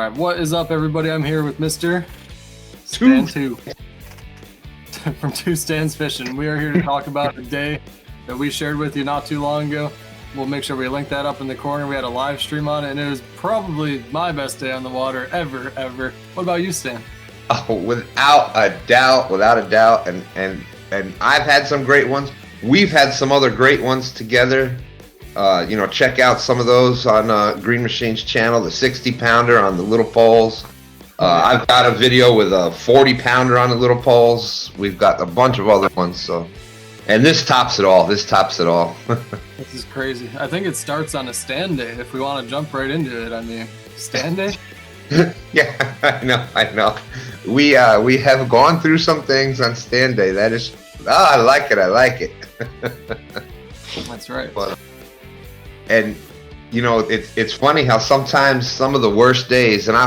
right, what is up, everybody? I'm here with Mr. Stan 2 from Two Stands Fishing. We are here to talk about a day that we shared with you not too long ago. We'll make sure we link that up in the corner. We had a live stream on it, and it was probably my best day on the water ever. What about you, Stan? Oh, without a doubt, and I've had some great ones. We've had some other great ones together. Check out some of those on Green Machine's channel, the 60-pounder on the little poles. I've got a video with a 40-pounder on the little poles. We've got a bunch of other ones. So, and this tops it all. This is crazy. I think it starts on a stand day. If we want to jump right into it, I mean, stand day. Yeah, I know. We have gone through some things on stand day. That is, I like it. That's right. And it's funny how sometimes some of the worst days, and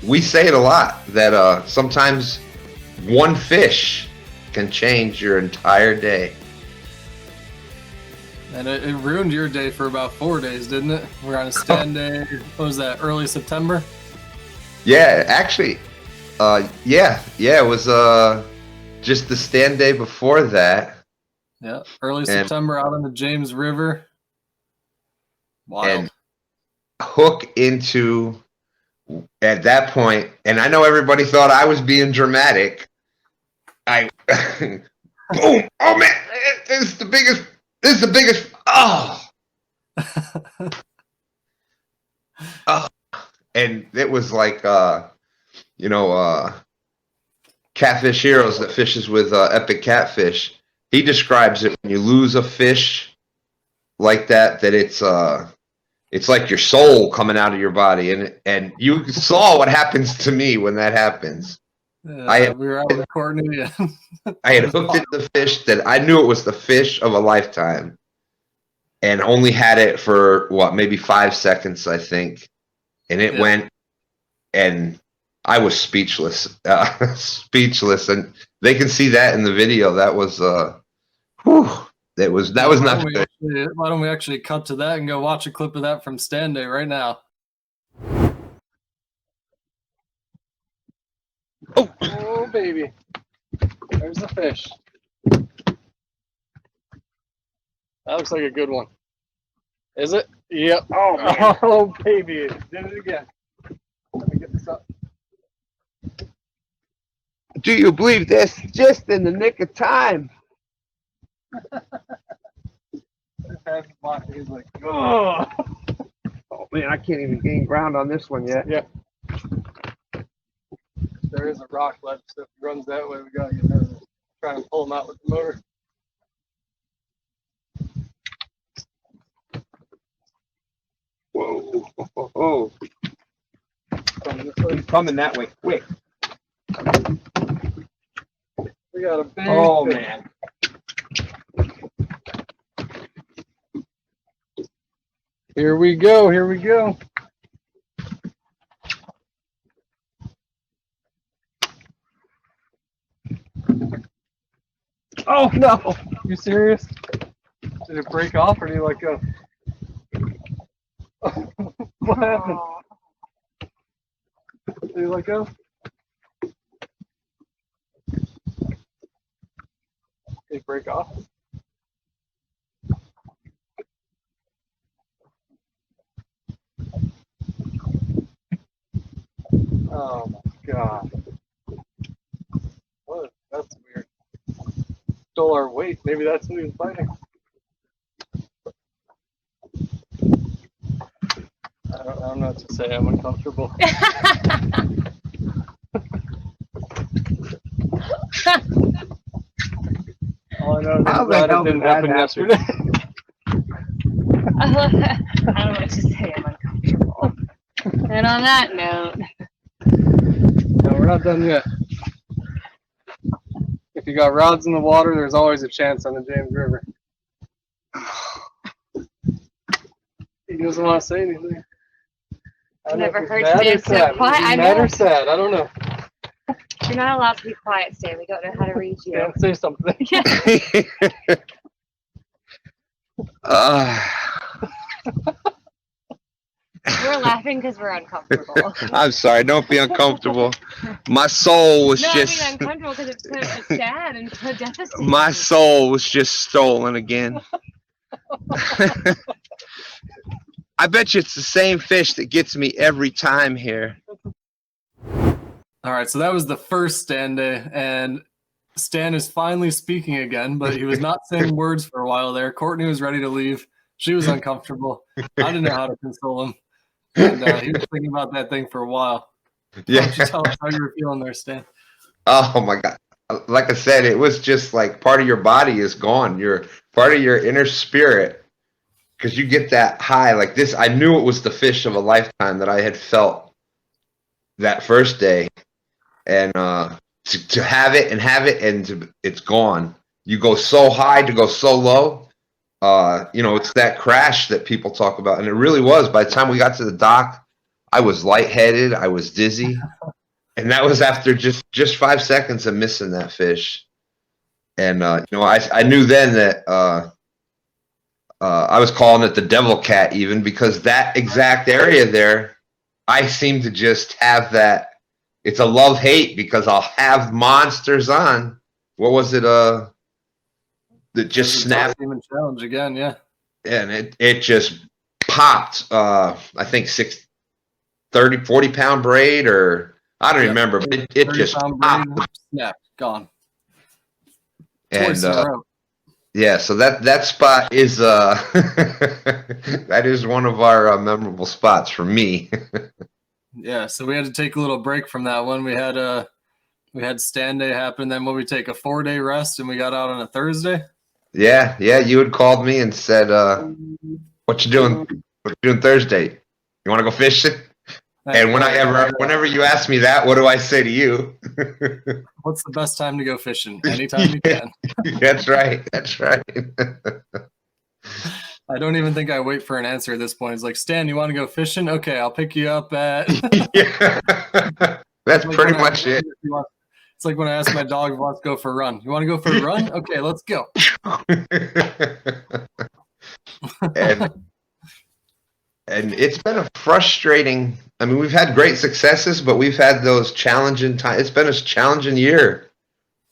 we say it a lot, that sometimes one fish can change your entire day. And it ruined your day for about 4 days, didn't it? We're on a stand day. What was that, early September? Yeah, actually, it was just the stand day before that. Yeah, early September out on the James River. Wild. And hook into, at that point, and I know everybody thought I was being dramatic. Boom! Oh man, this is the biggest. Oh. And it was like, Catfish Heroes that fishes with Epic Catfish. He describes it when you lose a fish like that it's like your soul coming out of your body, and you saw what happens to me when that happens. We were out recording it. I had hooked into the fish that I knew it was the fish of a lifetime, and only had it for maybe 5 seconds, I think, and it went, and I was speechless, and they can see that in the video. That was That was not good. Why don't we actually cut to that and go watch a clip of that from stand day right now? Oh baby, there's the fish. That looks like a good one. Is it? Yep. Oh man. Oh baby, did it again. Let me get this up. Do you believe this? Just in the nick of time. He's like, oh man, I can't even gain ground on this one yet. Yeah. There is a rock left, so if he runs that way, we gotta get nervous. Try and pull him out with the motor. Whoa. He's coming that way, quick. We got a big fish. Man. Here we go. Oh no! You serious? Did it break off or did you let go? What happened? Did you let go? Did it break off? Oh my god. What? That's weird. Stole our weight. Maybe that's what he was biting. I don't know what to say. I'm uncomfortable. All I know is that it didn't happen yesterday. I don't know what to say. I'm uncomfortable. And on that note, no, we're not done yet. If you got rods in the water, there's always a chance on the James River. He doesn't want to say anything. I've never heard Stan so quiet. I know. Mad or sad? I don't know. You're not allowed to be quiet, Stan. We don't know how to read you. Stan, say something. We're laughing laughing because we're uncomfortable. I'm sorry. Don't be uncomfortable. My soul was No, just. I mean uncomfortable because it's sad and so devastating. My soul was just stolen again. I bet you it's the same fish that gets me every time here. All right, so that was the first stand day, and Stan is finally speaking again, but he was not saying words for a while there. Courtney was ready to leave. She was uncomfortable. I didn't know how to console him. And he was thinking about that thing for a while. Yeah. Why don't you tell us how you were feeling there, Stan? Oh my God. Like I said, it was just like part of your body is gone. You're part of your inner spirit, because you get that high like this. I knew it was the fish of a lifetime that I had felt that first day. And to have it and it's gone. You go so high to go so low. It's that crash that people talk about. And it really was. By the time we got to the dock, I was lightheaded. I was dizzy. And that was after just 5 seconds of missing that fish. And, I knew then that I was calling it the devil cat even, because that exact area there, I seem to just have that. It's a love-hate, because I'll have monsters on. What was it? That just snapped. Demon challenge again, yeah. And it just popped. I think 40 pound braid, or I don't remember, but it just popped. Snapped, gone. And yeah, so that spot is that is one of our memorable spots for me. Yeah, so we had to take a little break from that one. We had stand day happen, then we take a 4-day rest, and we got out on a Thursday. Yeah, you had called me and said, "What you doing? What you doing Thursday? You want to go fishing?" And whenever you ask me that, what do I say to you? What's the best time to go fishing? Anytime you can. That's right. That's right. I don't even think I wait for an answer at this point. It's like, Stan, you want to go fishing? Okay, I'll pick you up at. Yeah. That's like pretty much it. It's like when I ask my dog if he wants to go for a run. You want to go for a run? Okay, let's go. And it's been a frustrating. I mean, we've had great successes, but we've had those challenging times. It's been a challenging year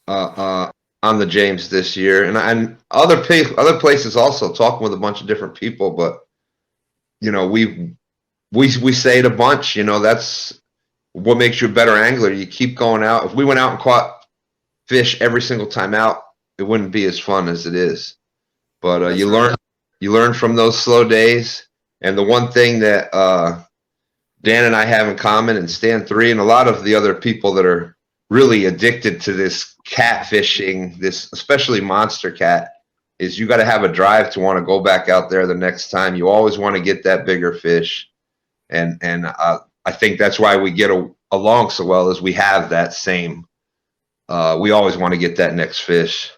on the James this year, and other places also, talking with a bunch of different people. But we say it a bunch. That's what makes you a better angler. You keep going out. If we went out and caught fish every single time out, it wouldn't be as fun as it is. But you learn from those slow days. And the one thing that Dan and I have in common, and Stan 3, and a lot of the other people that are really addicted to this catfishing, this especially monster cat, is you got to have a drive to want to go back out there the next time. You always want to get that bigger fish, and I think that's why we get along so well, is we have that same. We always want to get that next fish.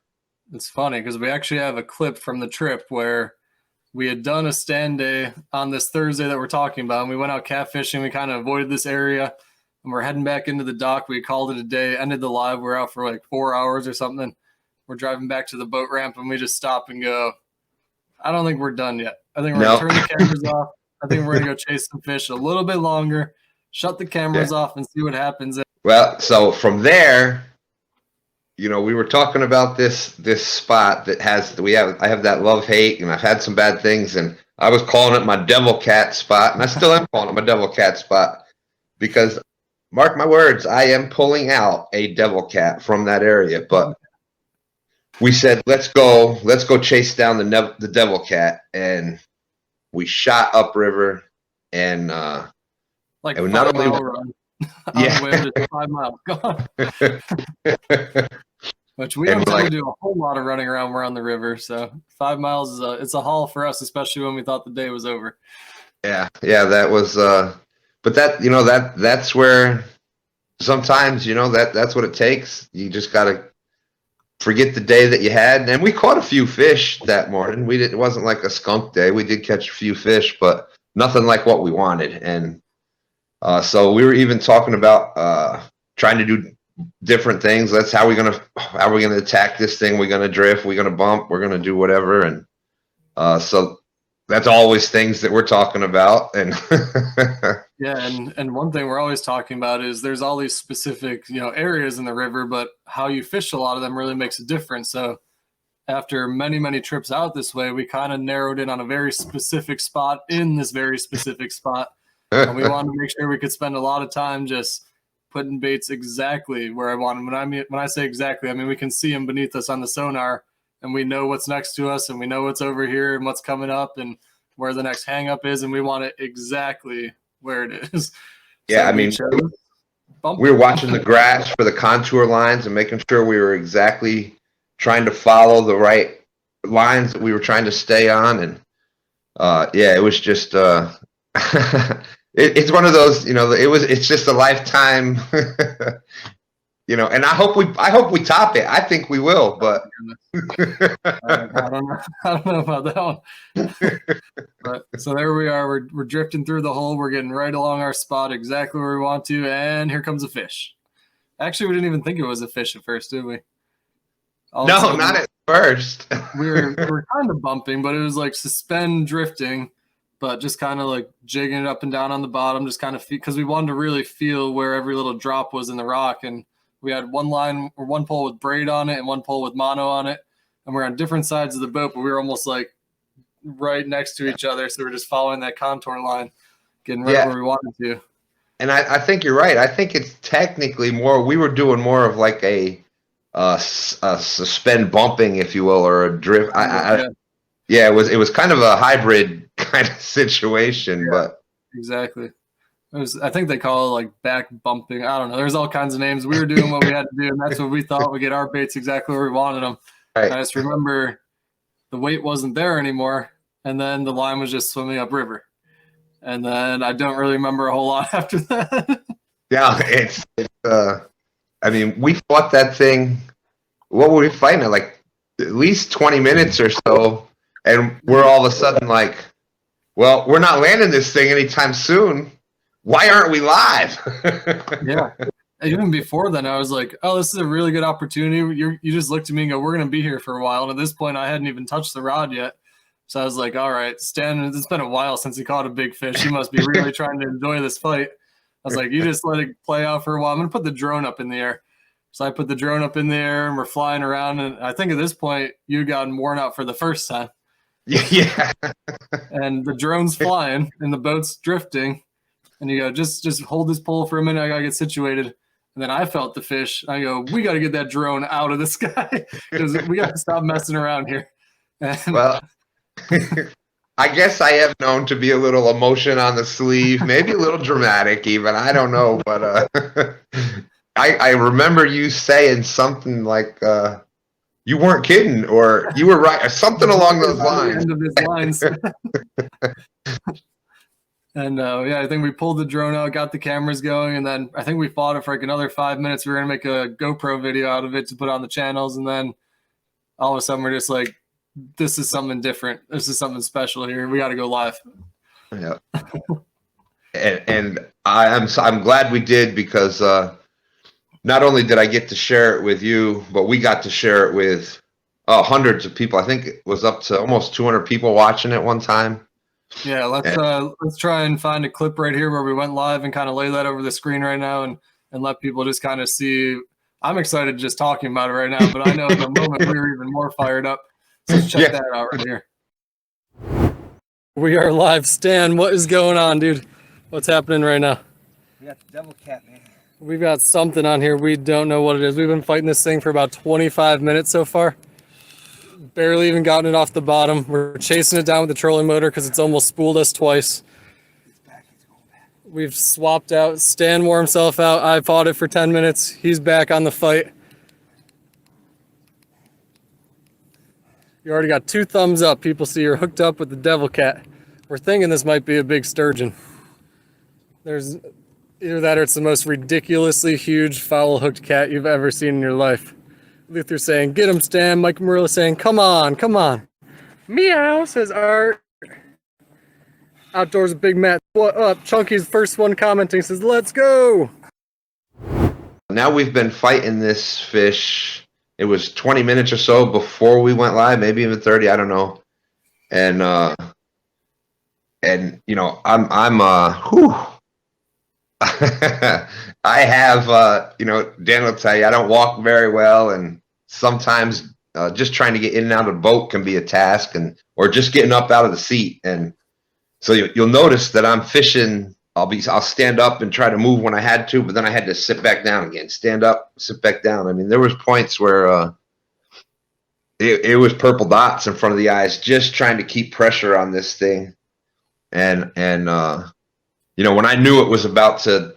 It's funny because we actually have a clip from the trip where we had done a stand day on this Thursday that we're talking about, and we went out catfishing. We kind of avoided this area, and we're heading back into the dock. We called it a day, ended the live. We're out for like 4 hours or something. We're driving back to the boat ramp, and we just stop and go, I don't think we're done yet. I think we're going to turn the cameras off. I think we're going to go chase some fish a little bit longer, shut the cameras off, and see what happens. Well, so from there, we were talking about this spot that I have that love-hate, and I've had some bad things, and I was calling it my devil cat spot, and I still am calling it my devil cat spot, because mark my words, I am pulling out a devil cat from that area. But we said, let's go chase down the devil cat, and we shot upriver, and like and not only run. Yeah. On the way to 5 miles. Which we don't tend to do a whole lot of running around. We're on the river, so 5 miles it's a haul for us, especially when we thought the day was over. Yeah, that was. But that's where sometimes that's what it takes. You just gotta forget the day that you had. And we caught a few fish that morning. It wasn't like a skunk day. We did catch a few fish, but nothing like what we wanted. And so we were even talking about trying to do different things. That's how we're gonna attack this thing. We're gonna drift. We're gonna bump. We're gonna do whatever. And so that's always things that we're talking about. And Yeah, and one thing we're always talking about is there's all these specific, areas in the river, but how you fish a lot of them really makes a difference. So after many, many trips out this way, we kind of narrowed in on a very specific spot in this very specific spot. And we wanted to make sure we could spend a lot of time just putting baits exactly where I want them. When I say exactly, I mean we can see them beneath us on the sonar, and we know what's next to us, and we know what's over here and what's coming up and where the next hang up is, and we want it exactly where it is. Yeah, we were watching the grass for the contour lines and making sure we were exactly trying to follow the right lines that we were trying to stay on. And it was just it's one of those, it's just a lifetime. And I hope we top it. I think we will, but I don't know about that one. But so there we are. We're drifting through the hole. We're getting right along our spot, exactly where we want to, and here comes a fish. Actually, we didn't even think it was a fish at first, did we? No, not at first. we were kind of bumping, but it was like suspend drifting, but just kind of like jigging it up and down on the bottom, just kind of because we wanted to really feel where every little drop was in the rock. And we had one line or one pole with braid on it and one pole with mono on it, and we're on different sides of the boat, but we were almost like right next to each other, so we're just following that contour line, getting right where we wanted to. And I think you're right. I think it's technically we were doing more of like a suspend bumping, if you will, or a drift. It was kind of a hybrid kind of situation, but exactly. I think they call it like back bumping. I don't know. There's all kinds of names. We were doing what we had to do, and that's what we thought would get our baits exactly where we wanted them. Right. I just remember the weight wasn't there anymore, and then the line was just swimming upriver. And then I don't really remember a whole lot after that. Yeah, we fought that thing. What were we fighting at? Like at least 20 minutes or so, and we're all of a sudden like, well, we're not landing this thing anytime soon. Why aren't we live? Yeah. Even before then, I was like, oh, this is a really good opportunity. You just looked at me and go, we're going to be here for a while. And at this point, I hadn't even touched the rod yet. So I was like, all right, Stan, it's been a while since he caught a big fish. He must be really trying to enjoy this fight. I was like, you just let it play out for a while. I'm going to put the drone up in the air. So I put the drone up in the air, and we're flying around. And I think at this point, you'd gotten worn out for the first time. Yeah. And the drone's flying, and the boat's drifting. And you go, just hold this pole for a minute. I got to get situated. And then I felt the fish. I go, we got to get that drone out of the sky because we got to stop messing around here. And well, I guess I have known to be a little emotion on the sleeve, maybe a little dramatic even. I don't know. But I remember you saying something like, you weren't kidding, or you were right, or something along those lines. End of his lines. And I think we pulled the drone out, got the cameras going, and then I think we fought it for like another 5 minutes. We were gonna make a GoPro video out of it to put on the channels, and then all of a sudden we're just like, this is something different. This is something special here. We got to go live. Yeah. and I'm glad we did, because not only did I get to share it with you, but we got to share it with hundreds of people. I think it was up to almost 200 people watching it one time. Yeah, let's try and find a clip right here where we went live and kind of lay that over the screen right now and let people just kind of see. I'm excited just talking about it right now, but I know in the moment we were even more fired up. So let's check that out right here. We are live. Stan, what is going on, dude? What's happening right now? We got the devil cat, man. We've got something on here. We don't know what it is. We've been fighting this thing for about 25 minutes so far. Barely even gotten it off the bottom. We're chasing it down with the trolling motor because it's almost spooled us twice. He's back. He's going back. We've swapped out. Stan wore himself out. I fought it for 10 minutes. He's back on the fight. You already got 2 thumbs up. People see you're hooked up with the devil cat. We're thinking this might be a big sturgeon. There's either that or it's the most ridiculously huge foul hooked cat you've ever seen in your life. Luther saying, get him, Stan. Mike Marilla saying, come on, come on. Meow, says Art. Outdoors with Big Matt. What up? Chunky's first one commenting says, let's go. Now we've been fighting this fish. It was 20 minutes or so before we went live, maybe even 30, I don't know. And you know, whew. I have, you know, Dan will tell you, I don't walk very well, and sometimes just trying to get in and out of the boat can be a task, or just getting up out of the seat. And so you'll notice that I'm fishing. I'll stand up and try to move when I had to, but then I had to sit back down again. Stand up, sit back down. I mean, there was points where it was purple dots in front of the eyes, just trying to keep pressure on this thing. And you know, when I knew it was about to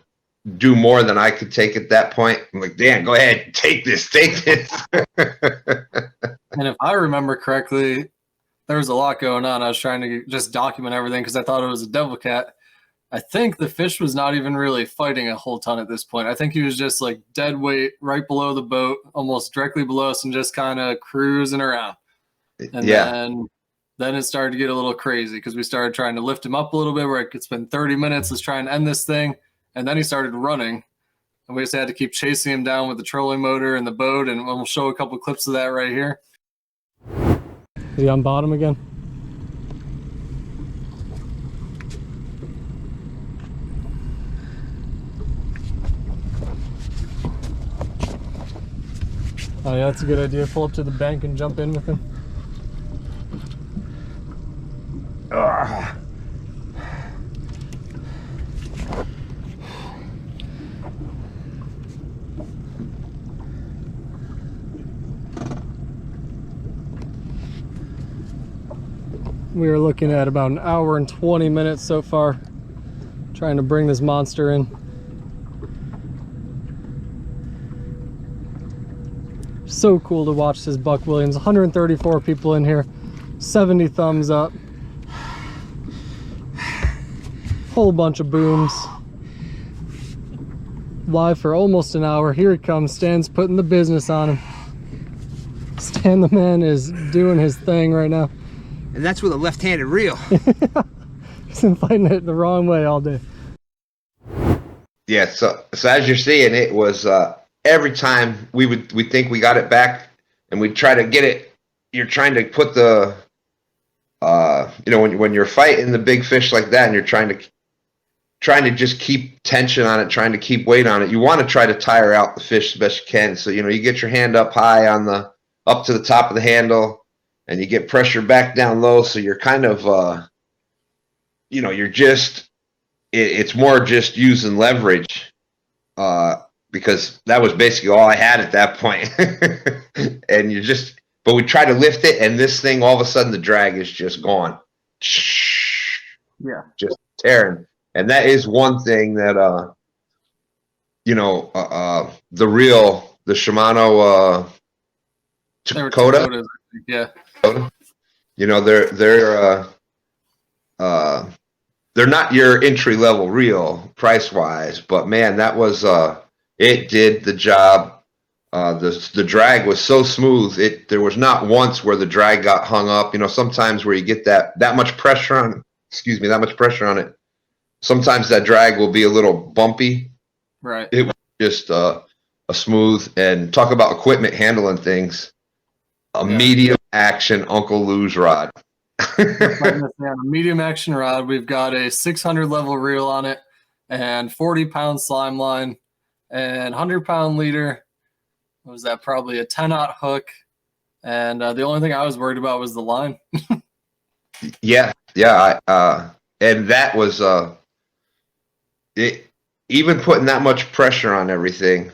do more than I could take at that point, I'm like, Dan, go ahead, take this. And if I remember correctly, there was a lot going on. I was trying to just document everything because I thought it was a devil cat. I think the fish was not even really fighting a whole ton at this point. I think he was just like dead weight right below the boat, almost directly below us, and just kind of cruising around. And then it started to get a little crazy because we started trying to lift him up a little bit where it's been 30 minutes. Let's try and end this thing. And then he started running. And we just had to keep chasing him down with the trolling motor and the boat. And we'll show a couple clips of that right here. Is he on bottom again? Oh yeah, that's a good idea. Pull up to the bank and jump in with him. We are looking at about an hour and 20 minutes so far, trying to bring this monster in. So cool to watch this Buck Williams. 134 people in here, 70 thumbs up, whole bunch of booms. Live for almost an hour. Here he comes. Stan's putting the business on him. Stan the man is doing his thing right now. And that's with a left-handed reel. He's been fighting it the wrong way all day. Yeah, so as you're seeing, it was every time we think we got it back, and we'd try to get it. You're trying to put the you know, when you're fighting the big fish like that, and you're trying to just keep tension on it, trying to keep weight on it. You want to try to tire out the fish as best you can. So, you know, you get your hand up high up to the top of the handle, and you get pressure back down low. So you're kind of, you know, you're just, it's more just using leverage, because that was basically all I had at that point. And but we try to lift it, and this thing, all of a sudden the drag is just gone. Yeah. Just tearing. And that is one thing that, you know, the Shimano Dakota, yeah, you know, they're not your entry level reel price wise, but man, that was it did the job. The drag was so smooth. There was not once where the drag got hung up. You know, sometimes where you get that much pressure on, that much pressure on it, sometimes that drag will be a little bumpy. Right. It was just a smooth, and talk about equipment handling things. A medium action Uncle Lou's rod. A medium action rod. We've got a 600 level reel on it, and 40-pound slime line, and 100-pound leader. What was that? Probably a 10-aught hook. And the only thing I was worried about was the line. Yeah. And that was even putting that much pressure on everything.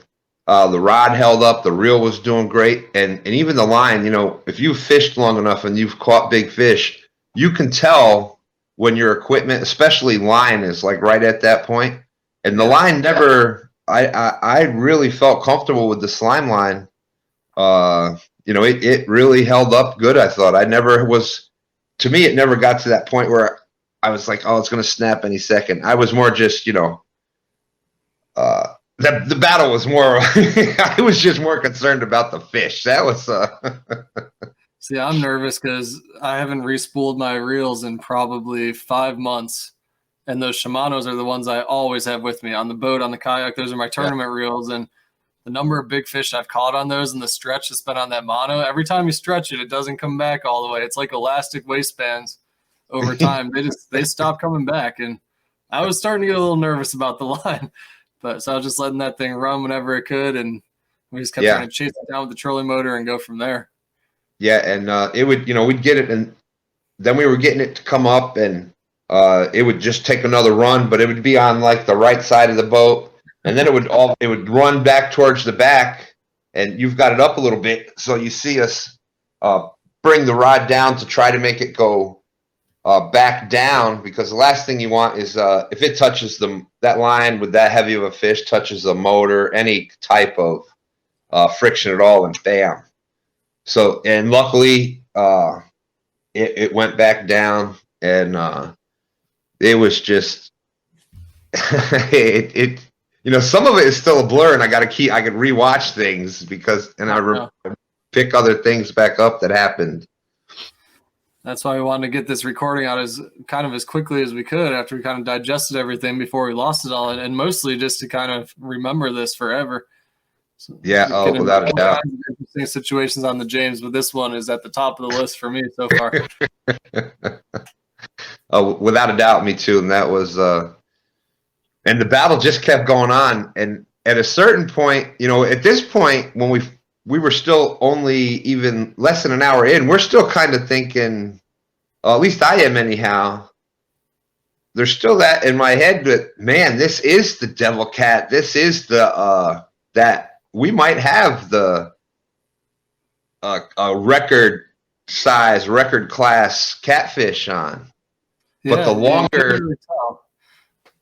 The rod held up, the reel was doing great, and even the line, you know, if you've fished long enough and you've caught big fish, you can tell when your equipment, especially line, is like right at that point. And the line never, I really felt comfortable with the slime line. You know, it really held up good, I thought. To me, it never got to that point where I was like, oh, it's going to snap any second. I was more just, you know, the battle was more, I was just more concerned about the fish. That was, See, I'm nervous because I haven't respooled my reels in probably 5 months. And those Shimanos are the ones I always have with me on the boat, on the kayak. Those are my tournament reels. And the number of big fish I've caught on those and the stretch that's been on that mono, every time you stretch it, it doesn't come back all the way. It's like elastic waistbands over time. They stopped coming back, and I was starting to get a little nervous about the line. But so I was just letting that thing run whenever it could, and we just kept trying to chase it down with the trolling motor and go from there. Yeah, and it would, we'd get it, and then we were getting it to come up, and it would just take another run, but it would be on like the right side of the boat, and then it would run back towards the back, and you've got it up a little bit, so you see us bring the rod down to try to make it go back down, because the last thing you want is if it touches that line with that heavy of a fish, touches the motor, any type of friction at all, and bam. So, and luckily it went back down, and it was just some of it is still a blur, and I could rewatch things because I pick other things back up that happened. That's why we wanted to get this recording out as quickly as we could after we kind of digested everything before we lost it all, and mostly just to kind of remember this forever. So without a doubt. Interesting situations on the James, but this one is at the top of the list for me so far. Without a doubt, me too. And that was, and the battle just kept going on. And at a certain point, at this point, when we were still only even less than an hour in, we're still kind of thinking, at least I am anyhow, there's still that in my head that, man, this is the devil cat. This is the, that we might have the record size, record class catfish on. Yeah, but the longer...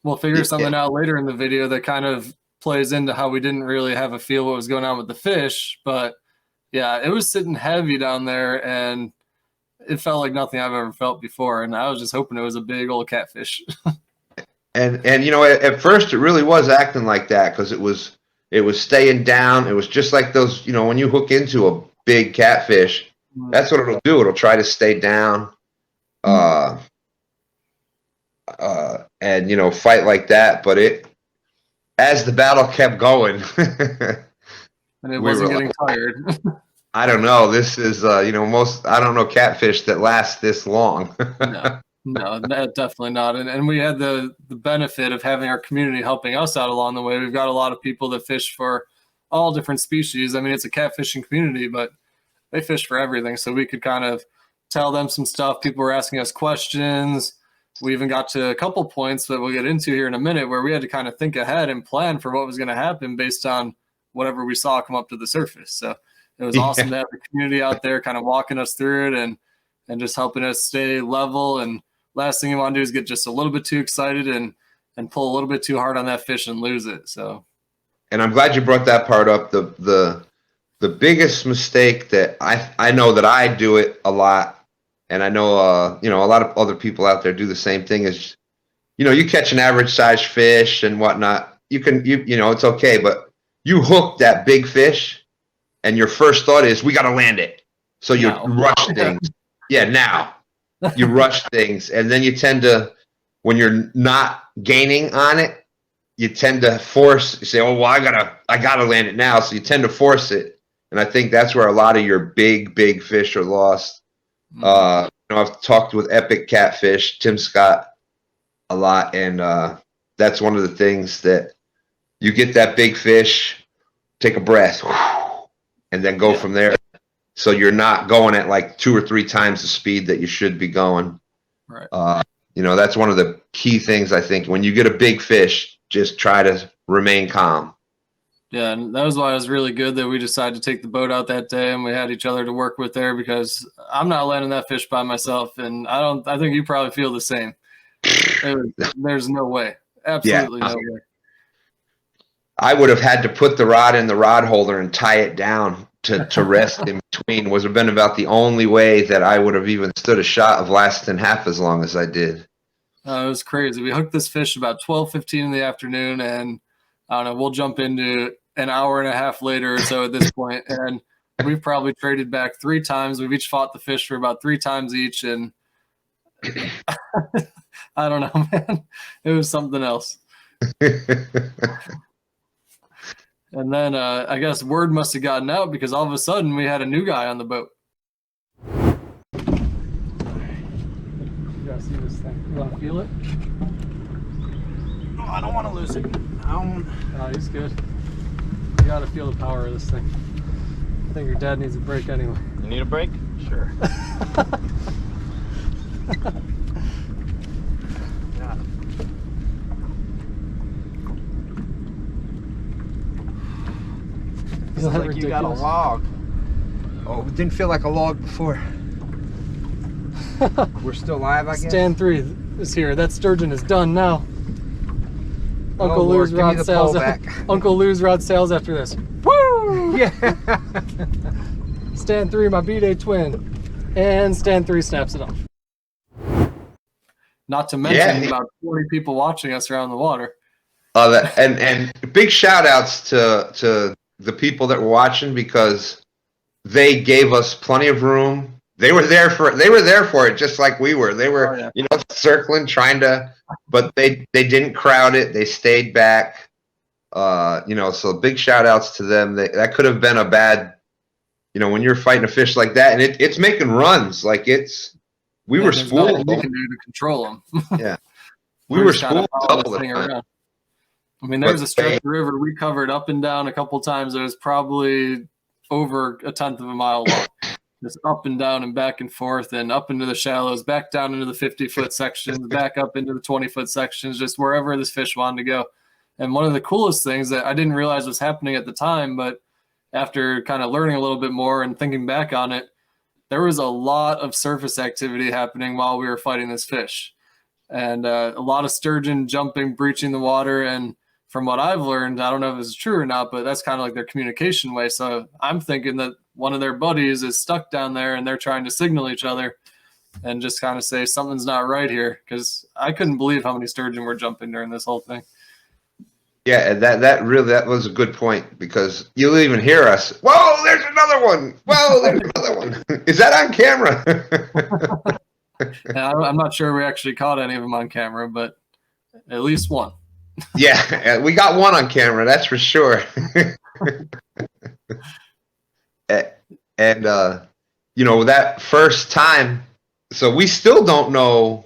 We'll figure something out later in the video that kind of plays into how we didn't really have a feel what was going on with the fish, but yeah, it was sitting heavy down there, and it felt like nothing I've ever felt before, and I was just hoping it was a big old catfish. and at first it really was acting like that, because it was staying down. It was just like those, when you hook into a big catfish, that's what it'll do. It'll try to stay down, and fight like that. But as the battle kept going, and it wasn't getting tired. I don't know. This is, I don't know catfish that last this long. No, definitely not. And we had the benefit of having our community helping us out along the way. We've got a lot of people that fish for all different species. I mean, it's a catfishing community, but they fish for everything. So we could kind of tell them some stuff. People were asking us questions. We even got to a couple points that we'll get into here in a minute where we had to kind of think ahead and plan for what was going to happen based on whatever we saw come up to the surface. So it was awesome to have the community out there kind of walking us through it and just helping us stay level. And last thing you want to do is get just a little bit too excited and pull a little bit too hard on that fish and lose it. So, and I'm glad you brought that part up. The biggest mistake that I know that I do it a lot, and I know a lot of other people out there do the same thing, is you catch an average size fish and whatnot. It's okay, but you hook that big fish, and your first thought is, we got to land it. So you rush things. Yeah, now. You rush things, and then you tend to, when you're not gaining on it, you tend to force. You say, "Oh, well, I gotta land it now." So you tend to force it, and I think that's where a lot of your big fish are lost. I've talked with Epic Catfish, Tim Scott, a lot, and that's one of the things that you get that big fish, take a breath, and then go from there. So you're not going at like 2 or 3 times the speed that you should be going. Right. That's one of the key things, I think. When you get a big fish, just try to remain calm. Yeah, and that was why it was really good that we decided to take the boat out that day and we had each other to work with there, because I'm not landing that fish by myself, and I think you probably feel the same. There's no way. Absolutely no way. I would have had to put the rod in the rod holder and tie it down to rest in between. Would have been about the only way that I would have even stood a shot of lasting half as long as I did. It was crazy. We hooked this fish about 12:15 in the afternoon, and I don't know, we'll jump into an hour and a half later or so at this point, and we've probably traded back 3 times. We've each fought the fish for about 3 times each, and I don't know, man. It was something else. And then I guess word must have gotten out, because all of a sudden we had a new guy on the boat. thing? You want to feel it? Oh, I don't want to lose it. Oh, he's good. You got to feel the power of this thing. I think your dad needs a break anyway. You need a break? Sure. Yeah. Feels Like you got a log. Oh, it didn't feel like a log before. We're still live, I guess. Stand 3 is here. That sturgeon is done now. Uncle Lord, Lou's give me rod the sails. pole back. Uncle Lou's rod sails after this. Woo! Yeah. Stand 3, my B-Day twin. And stand 3 snaps it off. Not to mention about 40 people watching us around the water. And big shout outs to the people that were watching, because they gave us plenty of room. They were there for it just like we were. They were, circling, trying to, but they didn't crowd it. They stayed back. So big shout outs to them. That could have been a bad, when you're fighting a fish like that, and it's making runs, like we were spooled. We can do to control them. Yeah, we were spooled double the time. Around. I mean, there's a stretch of river we covered up and down a couple times. It was probably over a 1/10 of a mile long. Just up and down and back and forth and up into the shallows, back down into the 50-foot sections, back up into the 20-foot sections, just wherever this fish wanted to go. And one of the coolest things that I didn't realize was happening at the time, but after kind of learning a little bit more and thinking back on it, there was a lot of surface activity happening while we were fighting this fish. And a lot of sturgeon jumping, breaching the water. And from what I've learned, I don't know if it's true or not, but that's kind of like their communication way. So I'm thinking that one of their buddies is stuck down there and they're trying to signal each other and just kind of say something's not right here, because I couldn't believe how many sturgeon were jumping during this whole thing. Yeah, that was a good point, because you'll even hear us. Whoa, there's another one. Whoa, there's another one. Is that on camera? I'm not sure we actually caught any of them on camera, but at least one. Yeah, we got one on camera, that's for sure. And that first time, so we still don't know.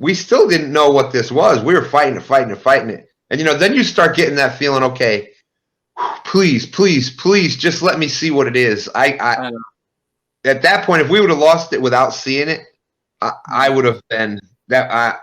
We still didn't know what this was. We were fighting it. And, then you start getting that feeling, okay, please, just let me see what it is. I at that point, if we would have lost it without seeing it, I would have been that.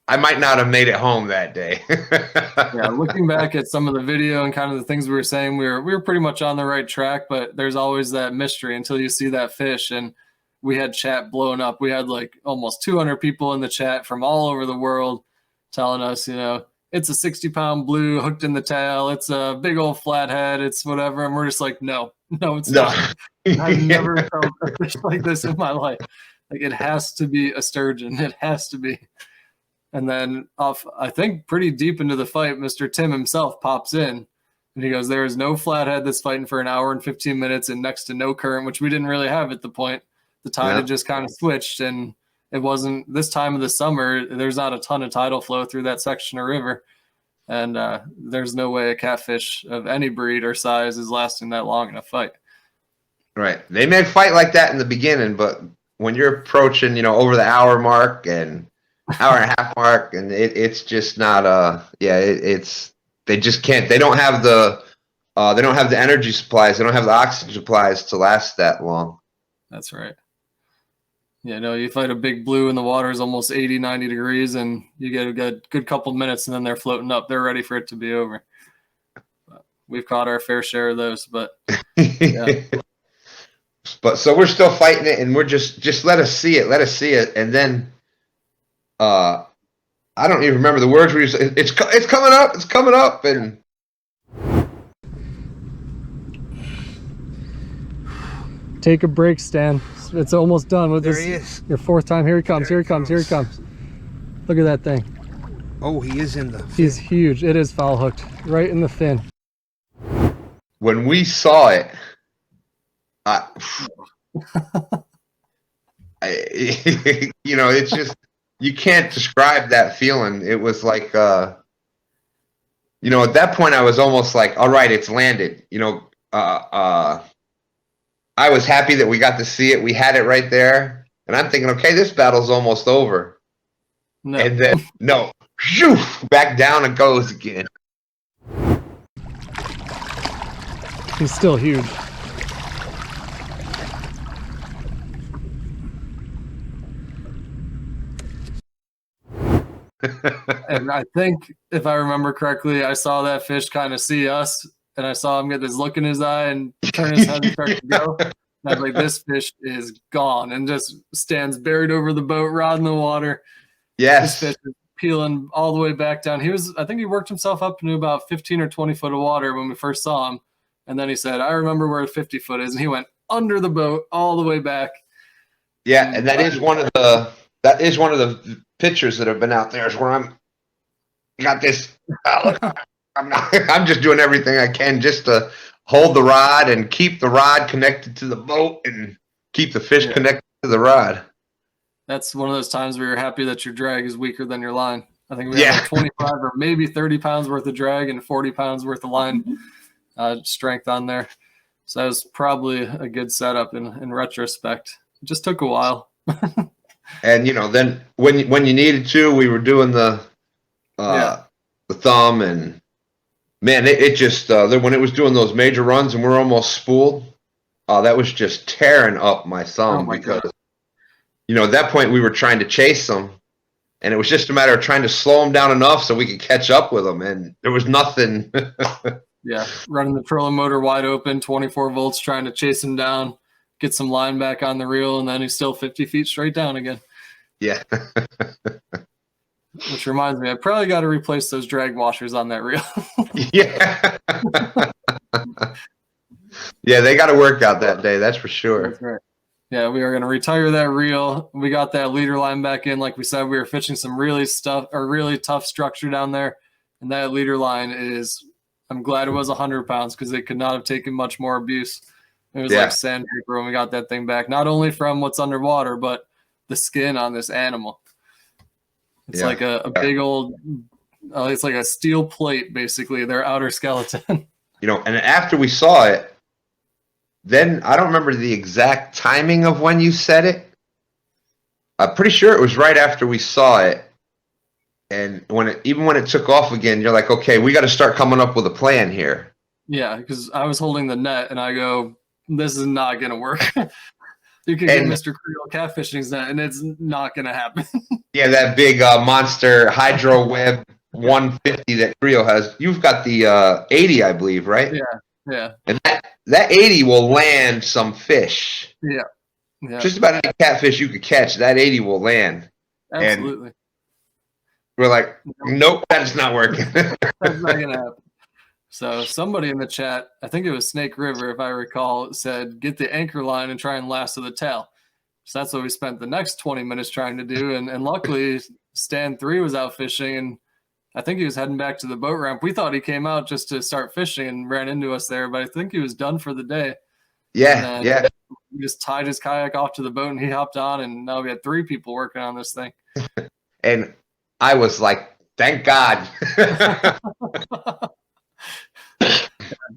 I might not have made it home that day. Yeah, looking back at some of the video and kind of the things we were saying, we were pretty much on the right track, but there's always that mystery until you see that fish. And we had chat blowing up. We had like almost 200 people in the chat from all over the world telling us, it's a 60-pound blue hooked in the tail. It's a big old flathead. It's whatever. And we're just like, no, it's not. I've never felt a fish like this in my life. Like, it has to be a sturgeon. It has to be. And then I think pretty deep into the fight, Mr. Tim himself pops in and he goes, there is no flathead that's fighting for an hour and 15 minutes and next to no current, which we didn't really have at the point. The tide had just kind of switched, and it wasn't this time of the summer. There's not a ton of tidal flow through that section of river. And there's no way a catfish of any breed or size is lasting that long in a fight. Right. They may fight like that in the beginning, but when you're approaching, over the hour mark and hour and a half mark, and it's just not they just can't. They don't have the energy supplies. They don't have the oxygen supplies to last that long. That's right. Yeah, no, you fight a big blue and the water is almost 80, 90 degrees, and you get a good couple minutes, and then they're floating up. They're ready for it to be over. But we've caught our fair share of those, but yeah. But so we're still fighting it, and we're just let us see it, and then I don't even remember the words we used. It's coming up, and take a break, Stan. It's almost done with there this. He is. Your fourth time. Here he comes. Here he comes. Look at that thing. Oh, he is in the fin. He's huge. It is foul hooked right in the fin. When we saw it, it's just, you can't describe that feeling. It was like, at that point I was almost like, all right, it's landed. I was happy that we got to see it. We had it right there, And I'm thinking, okay, this battle's almost over. No. And then, no, shoo, back down it goes again. He's still huge. And I think, if I remember correctly, I saw that fish kind of see us, and I saw him get this look in his eye and turn his head and start to go. And I was like, this fish is gone, and just stands buried over the boat, rod in the water. Yes. This fish is peeling all the way back down. I think he worked himself up into about 15 or 20 foot of water when we first saw him. And then he said, I remember where 50 foot is. And he went under the boat all the way back. Yeah, and that is one of the pictures that have been out there, is where I'm just doing everything I can just to hold the rod and keep the rod connected to the boat and keep the fish connected to the rod. That's one of those times where you're happy that your drag is weaker than your line. I think we have like 25 or maybe 30 pounds worth of drag and 40 pounds worth of line strength on there. So that was probably a good setup in retrospect. It just took a while. And then when you needed to, we were doing the thumb, and man, it just when it was doing those major runs and we're almost spooled, that was just tearing up my thumb because God. At that point we were trying to chase them, and it was just a matter of trying to slow them down enough so we could catch up with them, and there was nothing. Yeah, running the trolling motor wide open, 24 volts, trying to chase him down, get some line back on the reel, and then he's still 50 feet straight down again. Yeah. Which reminds me, I probably got to replace those drag washers on that reel. Yeah. Yeah, they got to work out that day, that's for sure. That's right. Yeah, we are going to retire that reel. We got that leader line back in. Like we said, we were fishing some really tough structure down there. And that leader line is, I'm glad it was 100 pounds because it could not have taken much more abuse. It was like sandpaper when we got that thing back, not only from what's underwater, but the skin on this animal. It's like a big old, it's like a steel plate, basically, their outer skeleton. And after we saw it, then I don't remember the exact timing of when you said it. I'm pretty sure it was right after we saw it. And even when it took off again, you're like, okay, we got to start coming up with a plan here. Yeah, because I was holding the net and I go, this is not going to work. You can get Mr. Creole catfishing's net and it's not going to happen. Yeah, that big monster hydro web 150 that Creole has. You've got the 80, I believe, right? Yeah. And that 80 will land some fish. Yeah. Just about any catfish you could catch, that 80 will land. Absolutely. And we're like, nope, that's not working. That's not going to happen. So somebody in the chat, I think it was Snake River, if I recall, said, get the anchor line and try and lasso the tail. So that's what we spent the next 20 minutes trying to do. And luckily, Stan 3 was out fishing, and I think he was heading back to the boat ramp. We thought he came out just to start fishing and ran into us there, but I think he was done for the day. Yeah. We just tied his kayak off to the boat, and he hopped on, and now we had 3 people working on this thing. And I was like, thank God.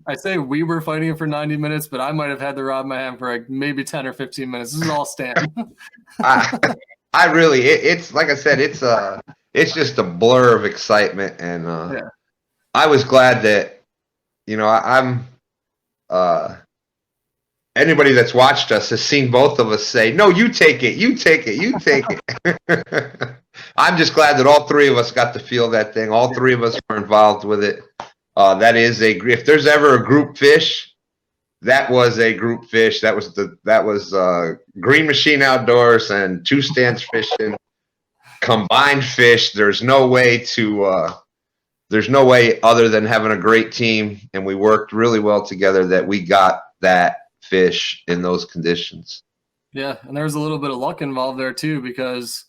I say we were fighting for 90 minutes, but I might have had the rod in my hand for like maybe 10 or 15 minutes. This is all Stan. I really, it's like I said, it's just a blur of excitement, and I was glad that I'm anybody that's watched us has seen both of us say, no, you take it, you take it, you take it. I'm just glad that all 3 of us got to feel that thing. All 3 of us were involved with it. That is if there's ever a group fish, that was a group fish. That was Green Machine Outdoors and Two Stands Fishing combined fish. There's no way other than having a great team, and we worked really well together, that we got that fish in those conditions. Yeah, and there was a little bit of luck involved there too, because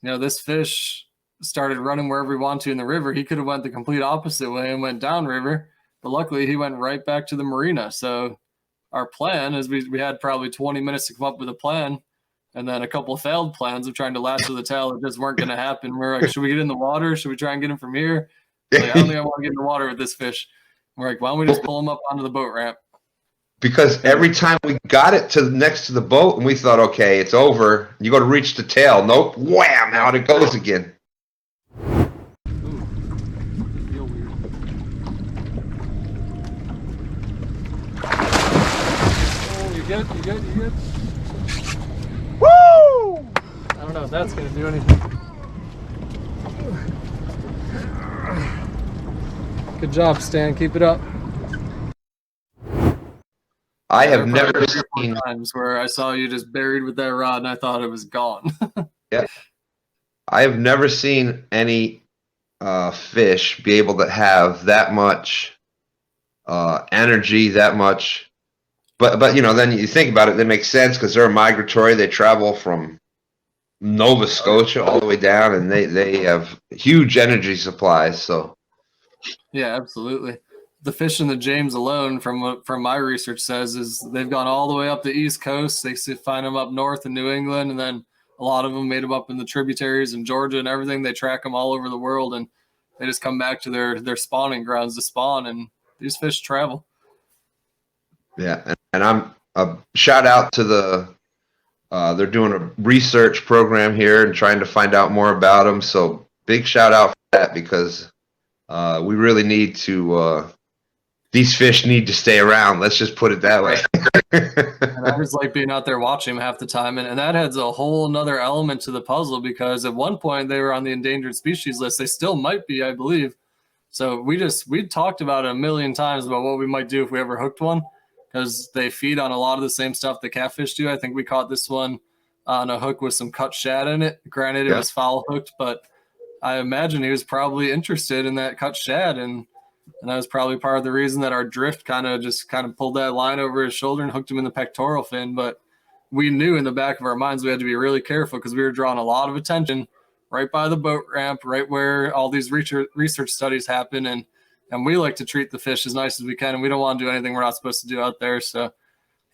this fish started running wherever he wanted to in the river. He could have went the complete opposite way and went downriver, but luckily he went right back to the marina. So our plan is we had probably 20 minutes to come up with a plan, and then a couple of failed plans of trying to lasso the tail that just weren't going to happen. We're like, should we get in the water? Should we try and get him from here? Like, I don't think I want to get in the water with this fish. We're like, why don't we just pull him up onto the boat ramp? because every time we got it to next to the boat and we thought, okay, it's over. You go to reach the tail. Nope. Wham! Out it goes again. You good? You good? You good? Woo! I don't know if that's gonna do anything. Good job, Stan. Keep it up. I have There were never probably 3 or 4 seen. times where I saw you just buried with that rod and I thought it was gone. Yeah, I have never seen any fish be able to have that much energy, that much. But you know, then you think about it, that makes sense because they're migratory. They travel from Nova Scotia all the way down, and they have huge energy supplies. So Yeah, absolutely. The fish in the James alone, from what from my research says, is they've gone all the way up the East Coast. They find them up north in New England, and then a lot of them made them up in the tributaries in Georgia and everything. They track them all over the world, and they just come back to their spawning grounds to spawn. And these fish travel. yeah, and I'm a shout out to the. They're doing a research program here and trying to find out more about them. So big shout out for that because we really need to. These fish need to stay around. Let's just put it that way. And I just like being out there watching them half the time. And that adds a whole nother element to the puzzle because at one point they were on the endangered species list. They still might be, I believe. So we talked about it a million times about what we might do if we ever hooked one because they feed on a lot of the same stuff the catfish do. I think we caught this one on a hook with some cut shad in it. Granted, it was foul hooked, but I imagine he was probably interested in that cut shad. And that was probably part of the reason that our drift kind of pulled that line over his shoulder and hooked him in the pectoral fin. But we knew in the back of our minds we had to be really careful because we were drawing a lot of attention right by the boat ramp, right where all these research studies happen. And we like to treat the fish as nice as we can. And we don't want to do anything we're not supposed to do out there. So,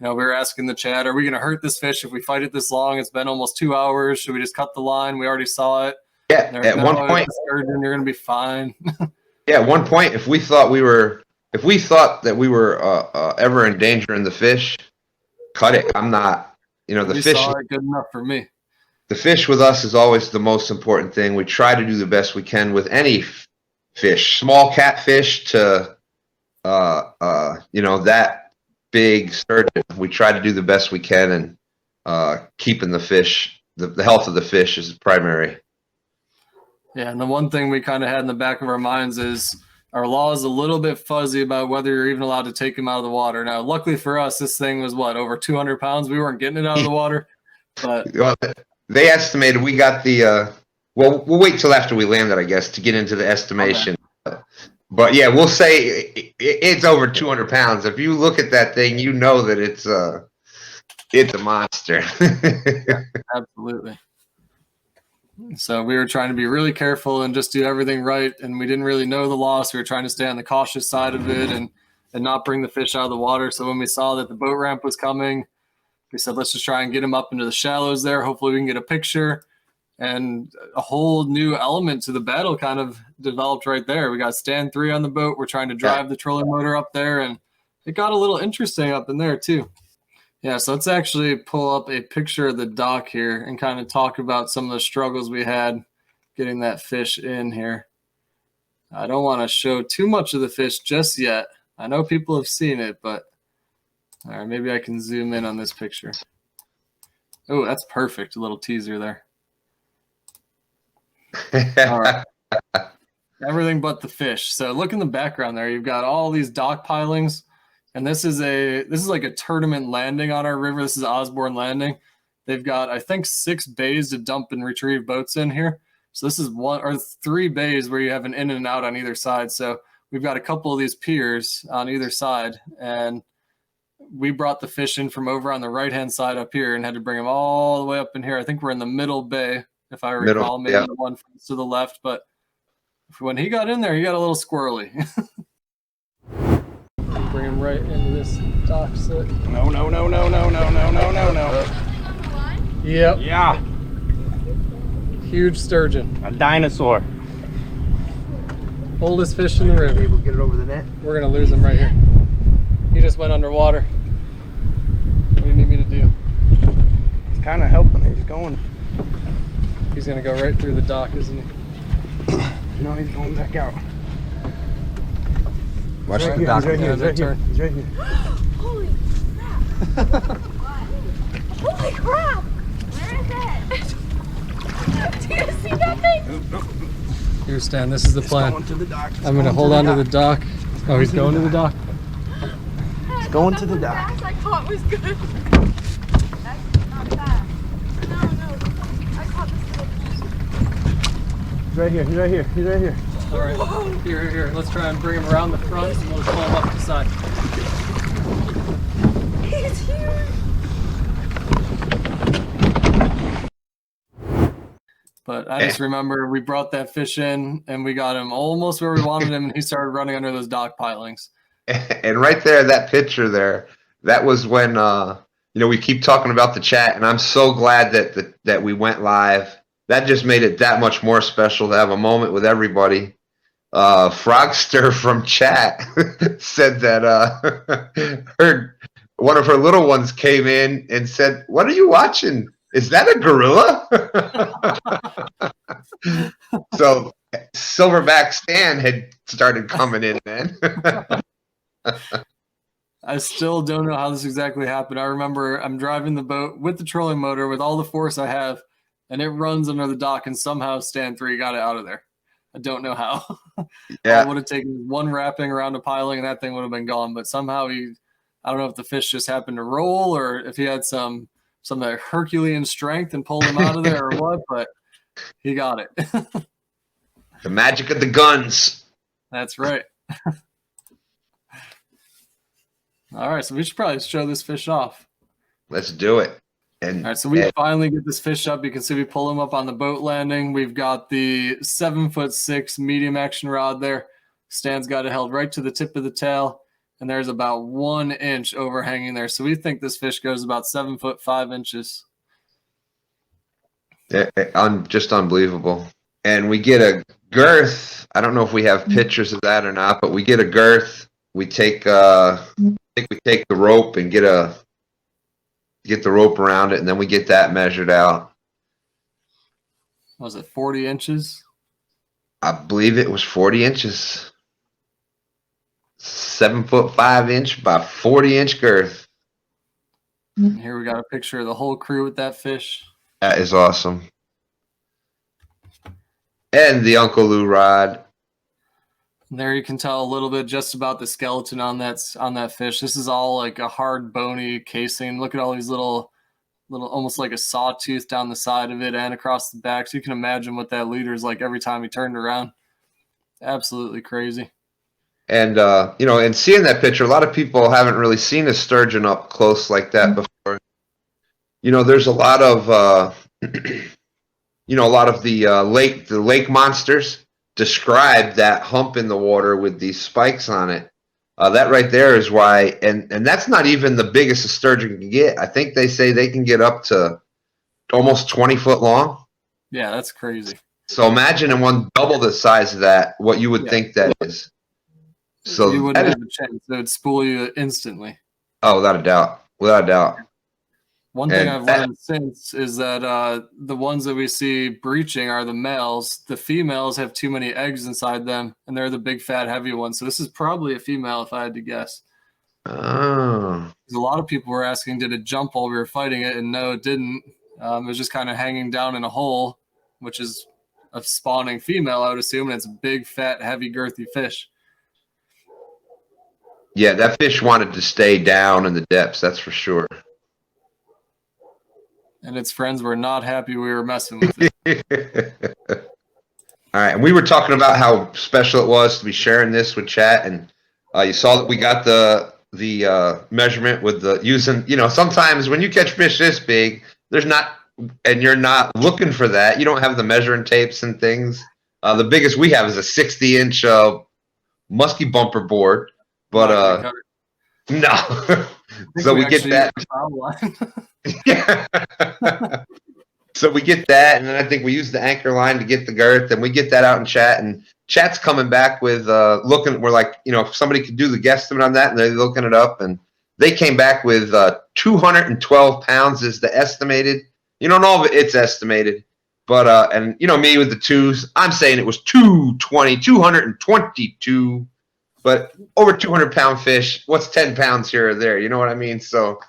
we were asking the chat, are we going to hurt this fish if we fight it this long? It's been almost 2 hours. Should we just cut the line? We already saw it. Yeah, at one point, Sturgeon, you're going to be fine. Yeah, at one point, if we thought that we were ever endangering the fish, cut it. I'm not. The fish. Saw it good enough for me. The fish with us is always the most important thing. We try to do the best we can with any fish, small catfish to, that big sturgeon. We try to do the best we can, and keeping the fish, the health of the fish is primary. Yeah, and the one thing we kind of had in the back of our minds is our law is a little bit fuzzy about whether you're even allowed to take him out of the water. Now, luckily for us, this thing was over 200 pounds. We weren't getting it out of the water, but they estimated we got the. Well, we'll wait till after we landed, I guess, to get into the estimation. Okay. But yeah, we'll say it's over 200 pounds. If you look at that thing, you know that it's a monster. Yeah, absolutely. So we were trying to be really careful and just do everything right. And we didn't really know the loss. We were trying to stay on the cautious side of it and not bring the fish out of the water. So when we saw that the boat ramp was coming, we said, let's just try and get him up into the shallows there. Hopefully we can get a picture. And a whole new element to the battle kind of developed right there. We got stand 3 on the boat. We're trying to drive the trolling motor up there. And it got a little interesting up in there too. Yeah, so let's actually pull up a picture of the dock here and kind of talk about some of the struggles we had getting that fish in here. I don't want to show too much of the fish just yet. I know people have seen it, but all right, maybe I can zoom in on this picture. Oh, that's perfect. A little teaser there. All right. Everything but the fish. So look in the background there. You've got all these dock pilings. And this is like a tournament landing on our river. This is Osborne Landing. They've got, I think, 6 bays to dump and retrieve boats in here. So this is 1 or 3 bays where you have an in and out on either side. So we've got a couple of these piers on either side. And we brought the fish in from over on the right-hand side up here and had to bring them all the way up in here. I think we're in the middle bay, if I recall, maybe the one to the left. But when he got in there, he got a little squirrely. Bring him right into this dock sit. No. Yep. Yeah. Huge sturgeon. A dinosaur. Oldest fish in the river. Able to get it over the net. We're going to lose him right here. He just went underwater. kind of helping. He's going. He's gonna go right through the dock, isn't he? No, he's going back out. Watch Right the here, dock. he's right here, Yeah, he's right here. turn. He's right here. Holy crap! Holy crap! Where is it? Do you see that thing? Here, Stan, this is the plan. Going to the dock. I'm gonna hold on to the dock. Oh, he's going to the dock? It's going to the dock. I thought was good. That's not bad. No, I caught this little. He's right here, he's right here, he's right here. All right, here. Let's try and bring him around the front and we'll pull him up the side. He's huge. But I just remember we brought that fish in and we got him almost where we wanted him, and he started running under those dock pilings. And right there, that picture there, that was when we keep talking about the chat, and I'm so glad that we went live. That just made it that much more special to have a moment with everybody. Frogster from chat said that one of her little ones came in and said, "What are you watching? Is that a gorilla?" So Silverback Stan had started coming in then. I still don't know how this exactly happened. I remember I'm driving the boat with the trolling motor with all the force I have, and it runs under the dock, and somehow Stan 3 got it out of there. I don't know how. Yeah. It would have taken one wrapping around a piling, and that thing would have been gone. But somehow I don't know if the fish just happened to roll or if he had some Herculean strength and pulled him out of there or what, but he got it. The magic of the guns. That's right. All right, so we should probably show this fish off. Let's do it. And All right, so we finally get this fish up. You can see we pull him up on the boat landing. We've got the 7'6" medium action rod there. Stan's got it held right to the tip of the tail, and there's about 1 inch overhanging there. So we think this fish goes about 7'5" inches. just unbelievable. And we get a girth. I don't know if we have pictures of that or not, but we get a girth. We take I think we take the rope and get the rope around it, and then we get that measured out. Was it 40 inches? I believe it was 40 inches. 7'5" inch by 40-inch girth. And here we got a picture of the whole crew with that fish. That is awesome. And the Uncle Lou rod. And there you can tell a little bit just about the skeleton on that fish. This is all like a hard, bony casing. Look at all these little, almost like a sawtooth down the side of it and across the back. So you can imagine what that leader is like every time he turned around. Absolutely crazy. And, and seeing that picture, a lot of people haven't really seen a sturgeon up close like that before. There's a lot of, the lake monsters describe that hump in the water with these spikes on it. That right there is why, and that's not even the biggest a sturgeon can get. I think they say they can get up to almost 20 foot long. Yeah, that's crazy. So imagine in one double the size of that, what you would think that is. So you wouldn't have a chance. It would spool you instantly. Oh, without a doubt. Without a doubt. One thing I've learned since is that the ones that we see breaching are the males. The females have too many eggs inside them, and they're the big, fat, heavy ones. So this is probably a female if I had to guess. Oh. A lot of people were asking, did it jump while we were fighting it? And no, it didn't. It was just kind of hanging down in a hole, which is a spawning female, I would assume, and it's a big, fat, heavy, girthy fish. Yeah, that fish wanted to stay down in the depths, that's for sure. And its friends were not happy we were messing with it. All right, and we were talking about how special it was to be sharing this with chat, and you saw that we got the measurement with the using. Sometimes when you catch fish this big, and you're not looking for that. You don't have the measuring tapes and things. The biggest we have is a 60-inch musky bumper board, but no. So we get that. Yeah. So we get that, and then I think we use the anchor line to get the girth, and we get that out in chat, and chat's coming back with looking. We're like, if somebody could do the guesstimate on that, and they're looking it up, and they came back with 212 pounds is the estimated You don't know if it's estimated, but and you know me with the twos, I'm saying it was 222, but over 200-pound fish. What's 10 pounds here or there? You know what I mean? So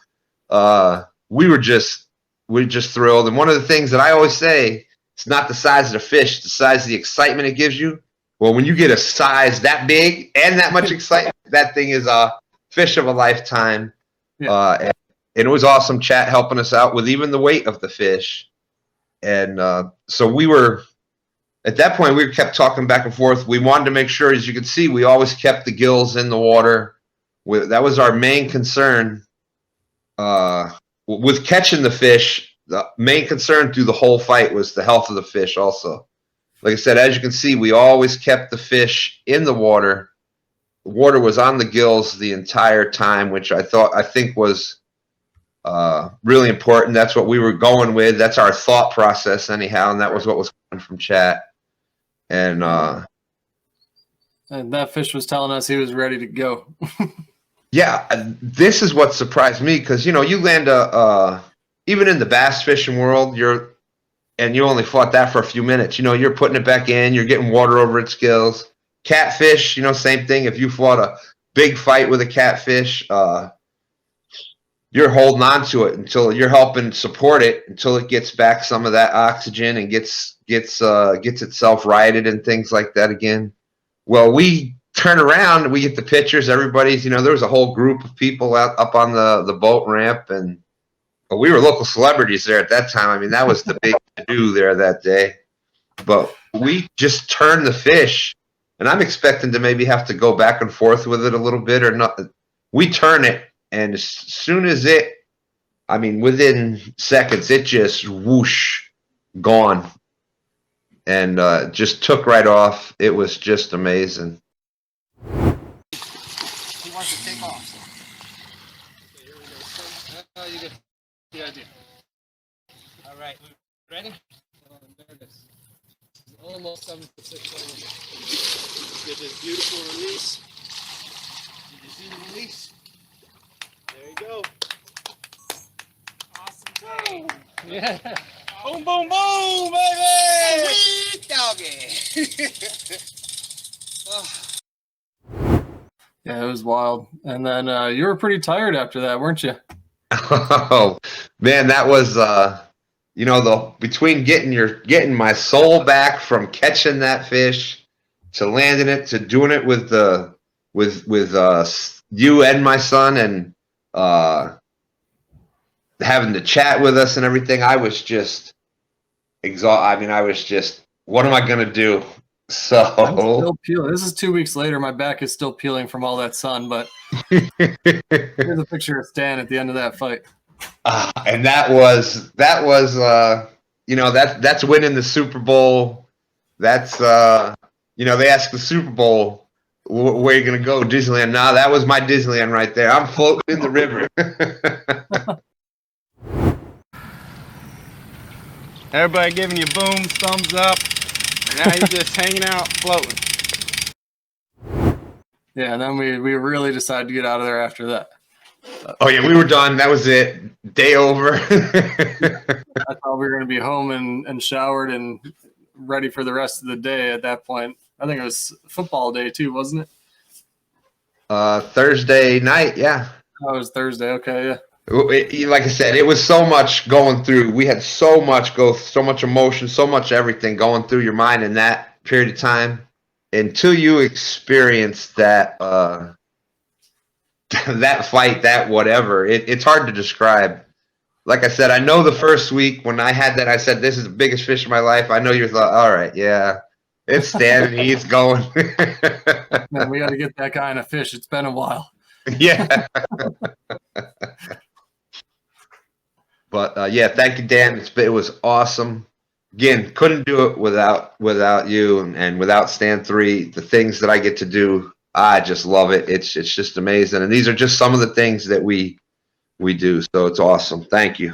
we were just thrilled. And one of the things that I always say, it's not the size of the fish, it's the size of the excitement it gives you. Well, when you get a size that big and that much excitement, that thing is a fish of a lifetime. Yeah. And it was awesome chat helping us out with even the weight of the fish. And so we were, at that point, we kept talking back and forth. We wanted to make sure, as you can see, we always kept the gills in the water. That was our main concern. With catching the fish, the main concern through the whole fight was the health of the fish also. Like I said, as you can see, we always kept the fish in the water. The water was on the gills the entire time, which I think was really important. That's what we were going with. That's our thought process anyhow, and that was what was coming from chat. And that fish was telling us he was ready to go. Yeah, this is what surprised me, because you know, you land even in the bass fishing world, you only fought that for a few minutes. You know, you're putting it back in, you're getting water over its gills. Catfish, you know, same thing. If you fought a big fight with a catfish, you're holding on to it until you're helping support it until it gets back some of that oxygen and gets itself righted and things like that again. Well, we turn around, we get the pictures. Everybody's, you know, there was a whole group of people up on the boat ramp, and we were local celebrities there at that time. I mean, that was the big to-do there that day. But we just turned the fish, and I'm expecting to maybe have to go back and forth with it a little bit or not. We turn it, and as soon as within seconds, it just whoosh, gone. And just took right off. It was just amazing. He wants to take off. Okay, here we go. You get the idea. All right, ready? There it is. It's almost 7 to 6. Get this beautiful release. Did you see the release? There you go. Awesome thing. Yeah. Boom, boom, boom, baby! Sweet doggy. Yeah, it was wild. And then you were pretty tired after that, weren't you? Oh man, that was you know, between getting my soul back from catching that fish to landing it to doing it with you and my son and having to chat with us and everything. I was just exhausted. I mean, I was just, what am I gonna do? So I'm still peeling. This is 2 weeks later. My back is still peeling from all that sun, but here's a picture of Stan at the end of that fight. And that was you know, that's winning the Super Bowl. That's you know, they asked the Super Bowl, where are you gonna go? Disneyland. Nah, that was my Disneyland right there. I'm floating in the river. Everybody giving you boom, thumbs up. Now you're just hanging out, floating. Yeah, and then we really decided to get out of there after that. Oh yeah, we were done. That was it. Day over. I thought we were going to be home and showered and ready for the rest of the day at that point. I think it was football day too, wasn't it? Thursday night, yeah. Oh, it was Thursday. Okay, yeah. Like I said, it was so much going through. We had so much emotion, so much everything going through your mind in that period of time. Until you experience that that fight, that whatever, it's hard to describe. Like I said, I know the first week when I had that, I said, this is the biggest fish of my life. I know you thought, all right, yeah, it's standing, he's going. Man, we got to get that guy in a fish. It's been a while. Yeah. But yeah, thank you, Dan. It was awesome. Again, couldn't do it without you and without Stand 3. The things that I get to do, I just love it. It's just amazing. And these are just some of the things that we do. So it's awesome. Thank you.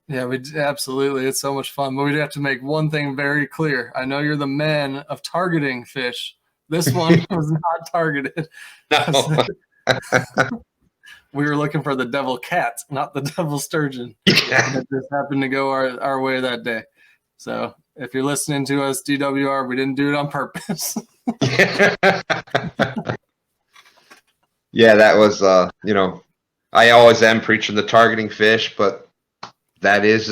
Yeah, absolutely. It's so much fun. But we'd have to make one thing very clear. I know you're the man of targeting fish. This one was not targeted. No. we were looking for the devil cat, not the devil sturgeon. It just happened to go our way that day. So if you're listening to us, DWR, we didn't do it on purpose. Yeah, that was, you know, I always am preaching the targeting fish, but that is,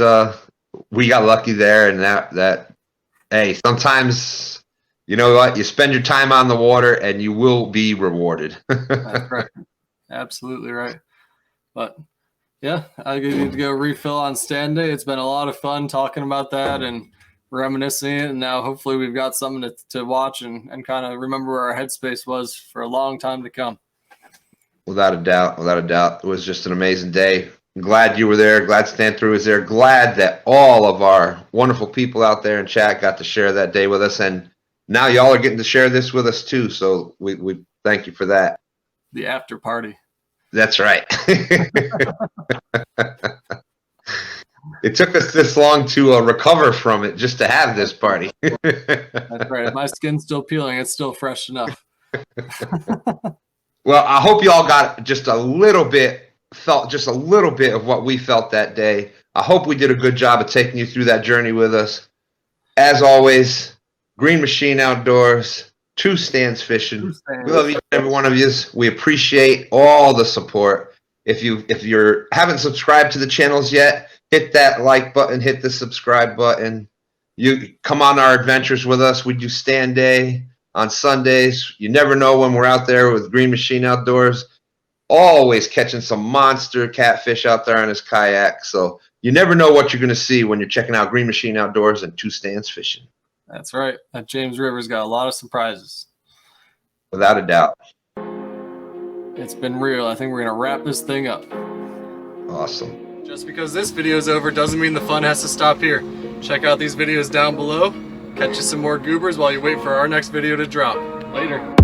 we got lucky there, and that, hey, sometimes, you know what, you spend your time on the water and you will be rewarded. That's right. Absolutely right. But yeah, I need to go refill on stand day. It's been a lot of fun talking about that and reminiscing, and now hopefully we've got something to watch and kind of remember where our headspace was for a long time to come. Without a doubt, without a doubt. It was just an amazing day. I'm glad you were there. Glad Stand Through was there. Glad that all of our wonderful people out there in chat got to share that day with us. And now y'all are getting to share this with us too. So we thank you for that. The after party. That's right. It took us this long to recover from it just to have this party. That's right. If my skin's still peeling, it's still fresh enough. Well, I hope you all got just a little bit of what we felt that day. I hope we did a good job of taking you through that journey with us. As always, Green Machine Outdoors, Two Stands Fishing. We love each and every one of you. We appreciate all the support. If you haven't subscribed to the channels yet, hit that like button, hit the subscribe button. You come on our adventures with us. We do stand day on Sundays. You never know when we're out there with Green Machine Outdoors. Always catching some monster catfish out there on his kayak. So you never know what you're going to see when you're checking out Green Machine Outdoors and Two Stands Fishing. That's right. That James River's got a lot of surprises. Without a doubt. It's been real. I think we're going to wrap this thing up. Awesome. Just because this video is over doesn't mean the fun has to stop here. Check out these videos down below. Catch you some more goobers while you wait for our next video to drop. Later.